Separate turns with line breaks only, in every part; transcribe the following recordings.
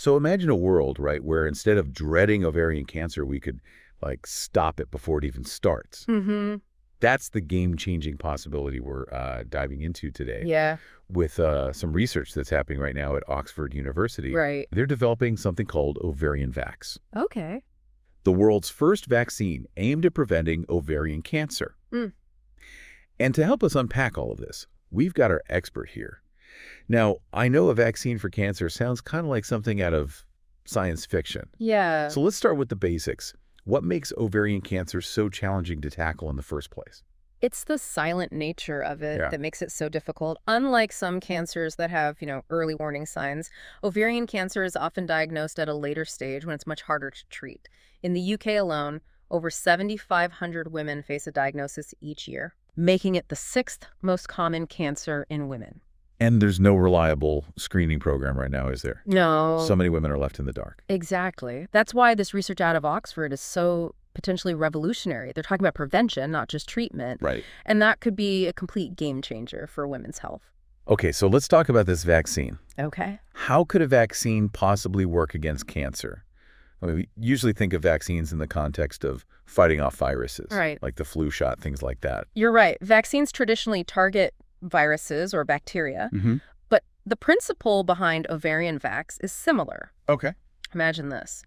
So imagine a world, right, where instead of dreading ovarian cancer, we could, like, stop it before it even starts.
Mm-hmm.
That's the game-changing possibility we're diving into today
Yeah,
with some research that's happening right now at Oxford University.
right.
They're developing something called OvarianVax,
Okay.
the world's first vaccine aimed at preventing ovarian cancer.
Mm.
And to help us unpack all of this, we've got our expert here. Now, I know a vaccine for cancer sounds kind of like something out of science fiction.
Yeah.
So let's start with the basics. What makes ovarian cancer so challenging to tackle in the first place?
It's the silent nature of it
Yeah.
that makes it so difficult. Unlike some cancers that have, early warning signs, ovarian cancer is often diagnosed at a later stage when it's much harder to treat. In the UK alone, over 7,500 women face a diagnosis each year, making it the sixth most common cancer in women.
And there's no reliable screening program right now, is there?
No.
So many women are left in the dark.
Exactly. That's why this research out of Oxford is so potentially revolutionary. They're talking about prevention, not just treatment.
Right.
And that could be a complete game changer for women's health.
Okay, so let's talk about this vaccine.
Okay.
How could a vaccine possibly work against cancer? I mean, we usually think of vaccines in the context of fighting off viruses,
Right.
like the flu shot, things like that.
You're right. Vaccines traditionally target viruses or bacteria,
Mm-hmm.
but the principle behind OvarianVax is similar.
Okay.
Imagine this.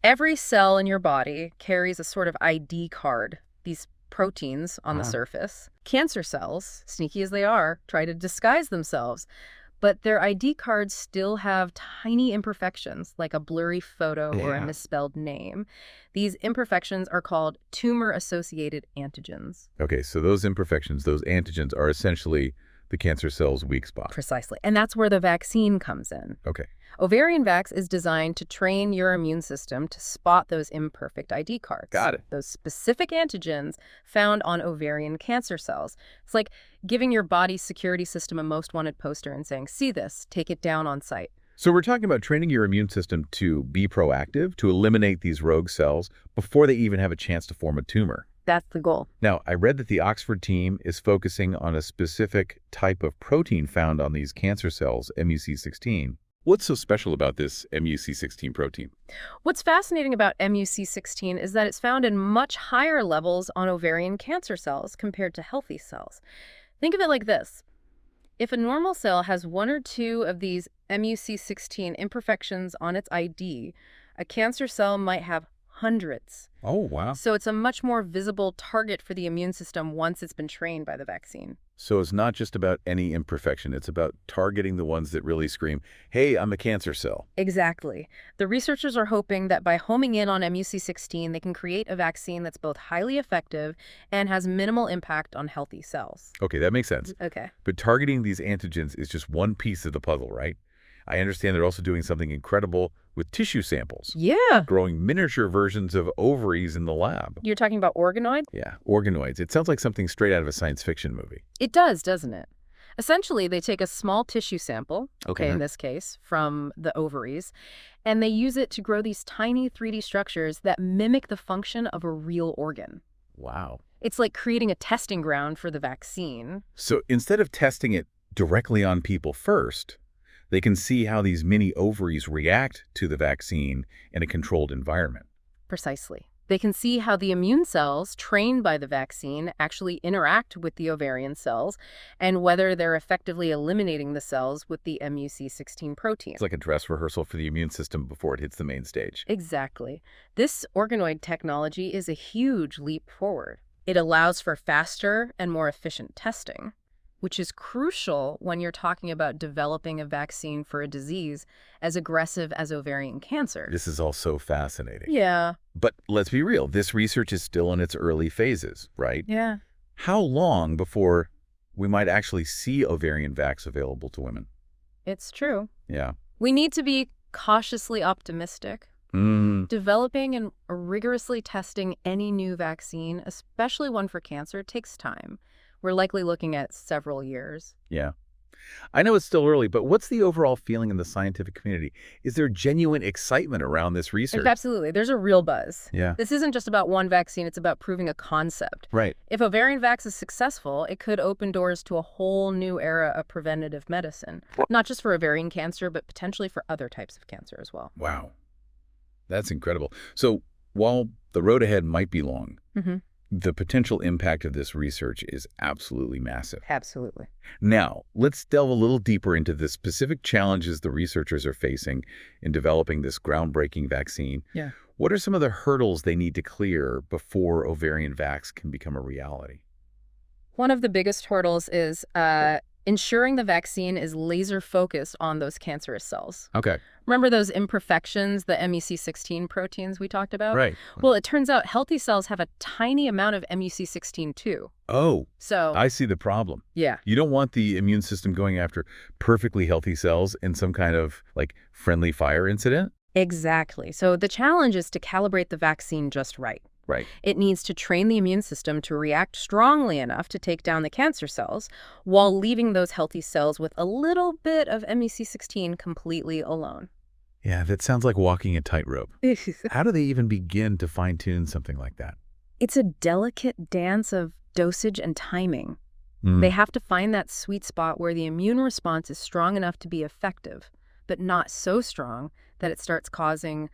Every cell in your body carries a sort of ID card, these proteins on the surface. Cancer cells, sneaky as they are, try to disguise themselves, but their ID cards still have tiny imperfections, like a blurry photo or a
Yeah.
misspelled name. These imperfections are called tumor-associated antigens.
Okay, so those imperfections, those antigens, are essentially the cancer cell's weak spot.
Precisely. And that's where the vaccine comes in.
Okay.
OvarianVax is designed to train your immune system to spot those imperfect ID cards.
Got it.
Those specific antigens found on ovarian cancer cells. It's like giving your body's security system a most wanted poster and saying, see this, take it down on sight.
So we're talking about training your immune system to be proactive, to eliminate these rogue cells before they even have a chance to form a tumor.
That's the goal.
Now, I read that the Oxford team is focusing on a specific type of protein found on these cancer cells, MUC16. What's so special about this MUC16 protein?
What's fascinating about MUC16 is that it's found in much higher levels on ovarian cancer cells compared to healthy cells. Think of it like this. If a normal cell has one or two of these MUC16 imperfections on its ID, a cancer cell might have hundreds.
Oh, wow.
So it's a much more visible target for the immune system once it's been trained by the vaccine.
So it's not just about any imperfection. It's about targeting the ones that really scream, hey, I'm a cancer cell.
Exactly. The researchers are hoping that by homing in on MUC16, they can create a vaccine that's both highly effective and has minimal impact on healthy cells.
Okay, that makes sense.
Okay.
But targeting these antigens is just one piece of the puzzle, right? I understand they're also doing something incredible with tissue samples,
Yeah.
growing miniature versions of ovaries in the lab.
You're talking about organoids?
Yeah, organoids. It sounds like something straight out of a science fiction movie.
It does, doesn't it? Essentially, they take a small tissue sample,
Okay.
in this case, from the ovaries, and they use it to grow these tiny 3D structures that mimic the function of a real organ.
Wow.
It's like creating a testing ground for the vaccine.
So instead of testing it directly on people first, they can see how these mini ovaries react to the vaccine in a controlled environment.
Precisely. They can see how the immune cells trained by the vaccine actually interact with the ovarian cells and whether they're effectively eliminating the cells with the MUC16 protein.
It's like a dress rehearsal for the immune system before it hits the main stage.
Exactly. This organoid technology is a huge leap forward. It allows for faster and more efficient testing, which is crucial when you're talking about developing a vaccine for a disease as aggressive as ovarian cancer.
This is all so fascinating.
Yeah.
But let's be real, this research is still in its early phases, right?
Yeah.
How long before we might actually see OvarianVax available to women?
It's true.
Yeah.
We need to be cautiously optimistic. Developing and rigorously testing any new vaccine, especially one for cancer, takes time. We're likely looking at several years.
Yeah. I know it's still early, but what's the overall feeling in the scientific community? Is there genuine excitement around this research?
Absolutely. There's a real buzz.
Yeah.
This isn't just about one vaccine, it's about proving a concept.
Right.
If OvarianVax is successful, it could open doors to a whole new era of preventative medicine, not just for ovarian cancer, but potentially for other types of cancer as well.
Wow. That's incredible. So while the road ahead might be long, the potential impact of this research is absolutely massive.
Absolutely.
Now, let's delve a little deeper into the specific challenges the researchers are facing in developing this groundbreaking vaccine.
Yeah.
What are some of the hurdles they need to clear before OvarianVax can become a reality?
One of the biggest hurdles is ensuring the vaccine is laser focused on those cancerous cells.
Okay.
Remember those imperfections, the MUC16 proteins we talked about?
Right.
Well, it turns out healthy cells have a tiny amount of MUC16 too.
Oh,
So,
I see the problem.
yeah.
You don't want the immune system going after perfectly healthy cells in some kind of, like, friendly fire incident?
Exactly. So the challenge is to calibrate the vaccine just right.
Right.
It needs to train the immune system to react strongly enough to take down the cancer cells while leaving those healthy cells with a little bit of MUC16 completely alone.
Yeah, that sounds like walking a tightrope. How do they even begin to fine-tune something like that?
It's a delicate dance of dosage and timing.
Mm.
They have to find that sweet spot where the immune response is strong enough to be effective, but not so strong that it starts causing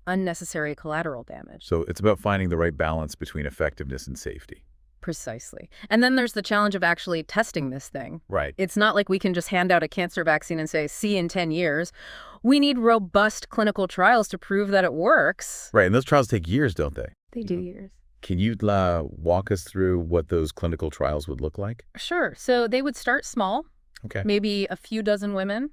unnecessary collateral damage.
So it's about finding the right balance between effectiveness and safety.
Precisely. And then there's the challenge of actually testing this thing.
Right.
It's not like we can just hand out a cancer vaccine and say, see in 10 years. We need robust clinical trials to prove that it works.
Right, and those trials take years, don't they?
They do years.
Can you walk us through what those clinical trials would look like?
Sure. So they would start small,
Okay.
maybe a few dozen women,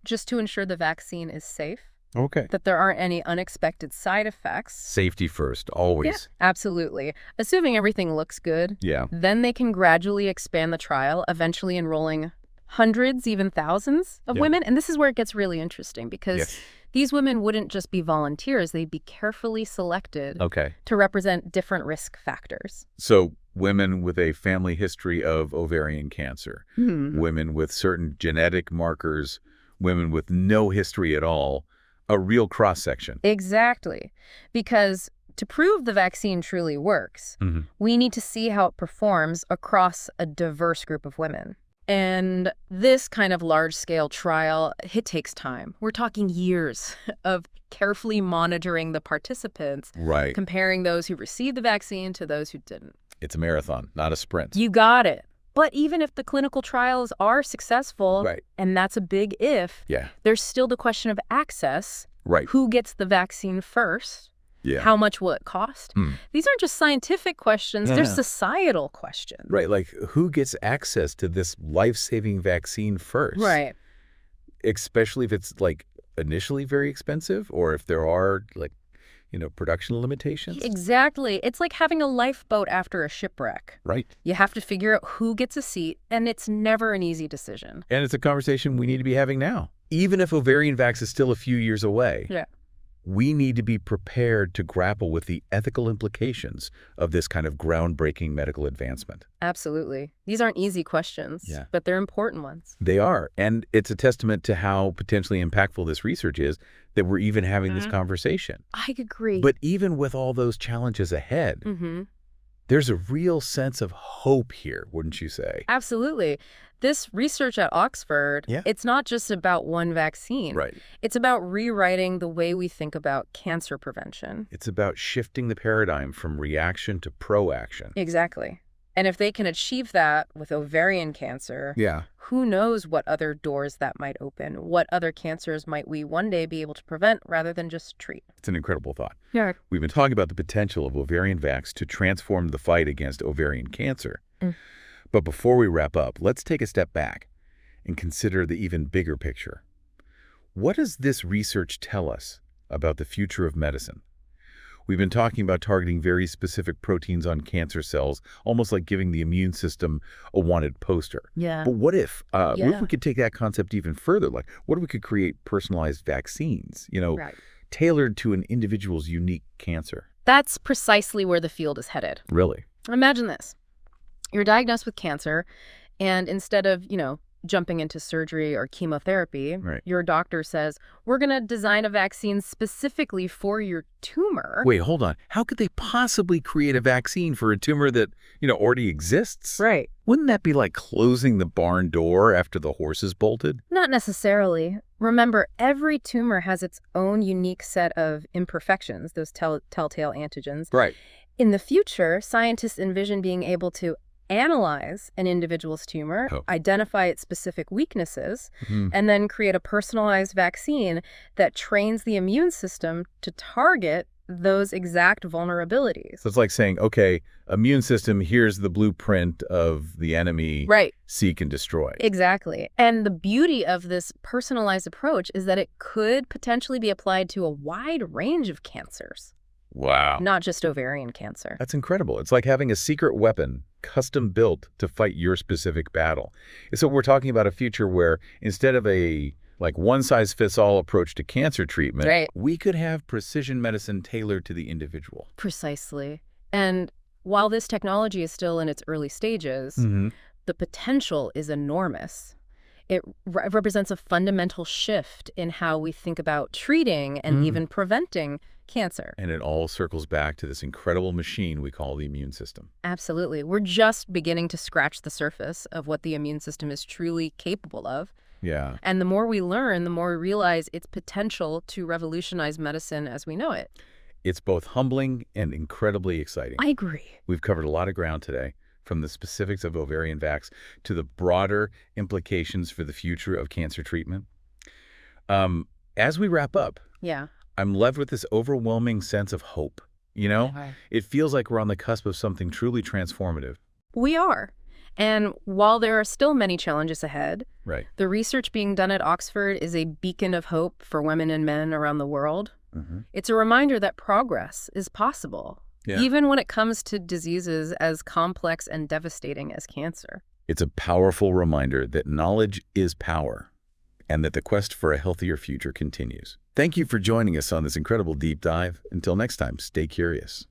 just to ensure the vaccine is safe,
Okay.
that there aren't any unexpected side effects.
Safety first, always.
Yeah, absolutely. Assuming everything looks good,
Yeah.
then they can gradually expand the trial, eventually enrolling hundreds, even thousands of
Yeah.
women. And this is where it gets really interesting because
Yes.
these women wouldn't just be volunteers. They'd be carefully selected
Okay.
to represent different risk factors.
So women with a family history of ovarian cancer, women with certain genetic markers, women with no history at all, a real cross-section.
Exactly. Because to prove the vaccine truly works, we need to see how it performs across a diverse group of women. And this kind of large-scale trial, it takes time. We're talking years of carefully monitoring the participants,
Right.
comparing those who received the vaccine to those who didn't.
It's a marathon, not a sprint.
You got it. But even if the clinical trials are successful,
Right.
and that's a big if,
Yeah.
there's still the question of access.
Right.
Who gets the vaccine first?
Yeah.
How much will it cost? These aren't just scientific questions, they're
Yeah.
societal questions.
Right, like who gets access to this life-saving vaccine first?
Right.
Especially if it's like initially very expensive or if there are like, production limitations.
Exactly. It's like having a lifeboat after a shipwreck.
Right.
You have to figure out who gets a seat, and it's never an easy decision.
And it's a conversation we need to be having now. Even if OvarianVax is still a few years away,
Yeah.
we need to be prepared to grapple with the ethical implications of this kind of groundbreaking medical advancement.
Absolutely. These aren't easy questions,
Yeah.
but they're important ones.
They are. And it's a testament to how potentially impactful this research is that we're even having this conversation.
I agree.
But even with all those challenges ahead, there's a real sense of hope here, wouldn't you say?
Absolutely. This research at Oxford,
Yeah.
it's not just about one vaccine.
Right.
It's about rewriting the way we think about cancer prevention.
It's about shifting the paradigm from reaction to proaction.
Exactly. And if they can achieve that with ovarian cancer,
Yeah.
who knows what other doors that might open? What other cancers might we one day be able to prevent rather than just treat?
It's an incredible thought.
Yeah.
We've been talking about the potential of OvarianVax to transform the fight against ovarian cancer. But before we wrap up, let's take a step back and consider the even bigger picture. What does this research tell us about the future of medicine? We've been talking about targeting very specific proteins on cancer cells, almost like giving the immune system a wanted poster.
Yeah.
But what if
Yeah.
we could take that concept even further? Like, what if we could create personalized vaccines,
Right.
tailored to an individual's unique cancer?
That's precisely where the field is headed.
Really?
Imagine this. You're diagnosed with cancer, and instead of, jumping into surgery or chemotherapy,
Right.
your doctor says, we're going to design a vaccine specifically for your tumor.
Wait, hold on. How could they possibly create a vaccine for a tumor that, already exists?
Right.
Wouldn't that be like closing the barn door after the horses bolted?
Not necessarily. Remember, every tumor has its own unique set of imperfections, those telltale antigens.
Right.
In the future, scientists envision being able to analyze an individual's tumor, identify its specific weaknesses, and then create a personalized vaccine that trains the immune system to target those exact vulnerabilities.
So it's like saying, okay, immune system, here's the blueprint of the enemy.
Right.
Seek and destroy.
Exactly. And the beauty of this personalized approach is that it could potentially be applied to a wide range of cancers.
Wow.
Not just ovarian cancer.
That's incredible. It's like having a secret weapon custom built to fight your specific battle. So we're talking about a future where instead of a one-size-fits-all approach to cancer treatment,
right,
we could have precision medicine tailored to the individual.
Precisely. And while this technology is still in its early stages, the potential is enormous. It represents a fundamental shift in how we think about treating and even preventing cancer.
And it all circles back to this incredible machine we call the immune system.
Absolutely. We're just beginning to scratch the surface of what the immune system is truly capable of.
Yeah.
And the more we learn, the more we realize its potential to revolutionize medicine as we know it.
It's both humbling and incredibly exciting.
I agree.
We've covered a lot of ground today, from the specifics of OvarianVax to the broader implications for the future of cancer treatment. As we wrap up, I'm left with this overwhelming sense of hope. It feels like we're on the cusp of something truly transformative.
We are. And while there are still many challenges ahead, the research being done at Oxford is a beacon of hope for women and men around the world. It's a reminder that progress is possible, even when it comes to diseases as complex and devastating as cancer.
It's a powerful reminder that knowledge is power, and that the quest for a healthier future continues. Thank you for joining us on this incredible deep dive. Until next time, stay curious.